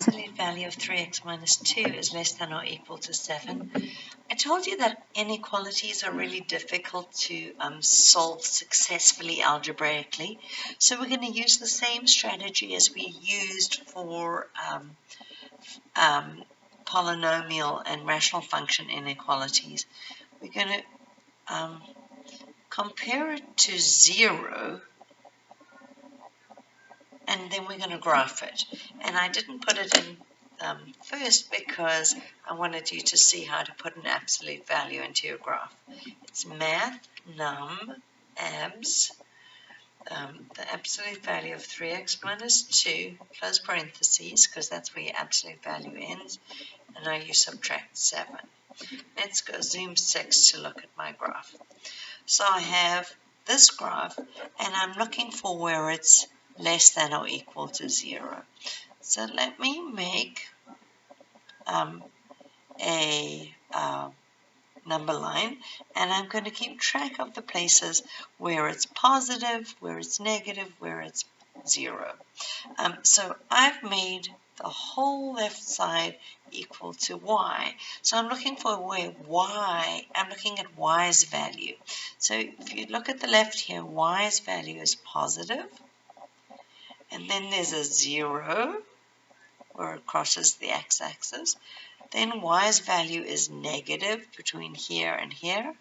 absolute value of 3x minus 2 is less than or equal to 7. I told you that inequalities are really difficult to solve successfully algebraically. So we're going to use the same strategy as we used for polynomial and rational function inequalities. We're going to compare it to 0, and then we're going to graph it. And I didn't put it in first because I wanted you to see how to put an absolute value into your graph. It's math, num, abs, the absolute value of 3x minus 2, close parentheses, because that's where your absolute value ends, and now you subtract 7. Let's go zoom 6 to look at my graph. So I have this graph, and I'm looking for where it's less than or equal to 0. So let me make a number line, and I'm going to keep track of the places where it's positive, where it's negative, where it's 0. So I've made the whole left side equal to y. So I'm looking for where I'm looking at y's value. So if you look at the left here, y's value is positive, and then there's a 0 where it crosses the x-axis. Then y's value is negative between here and here.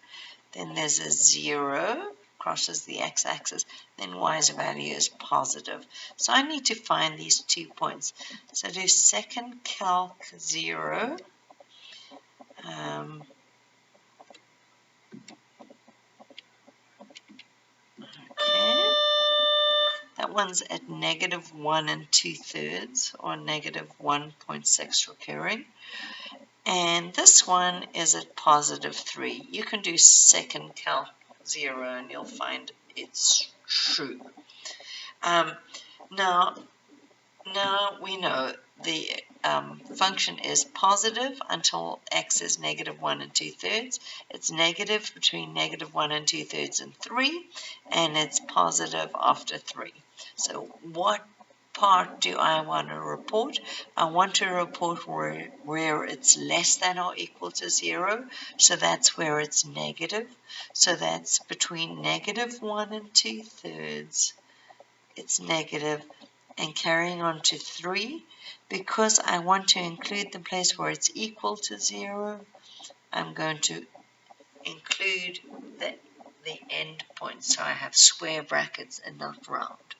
Then there's a 0, crosses the x-axis. Then y's value is positive. So I need to find these 2 points. So do second calc 0. Okay. That one's at negative 1 2/3, or negative 1.6 recurring. And this one is at positive 3. You can do second calc 0 and you'll find it's true. Now we know the function is positive until x is negative 1 2/3. It's negative between negative 1 2/3 and 3, and it's positive after 3. So what part do I want to report? I want to report where it's less than or equal to 0, so that's where it's negative. So that's between negative 1 2/3, it's negative, and carrying on to 3. Because I want to include the place where it's equal to 0, I'm going to include the end point, so I have square brackets and not round.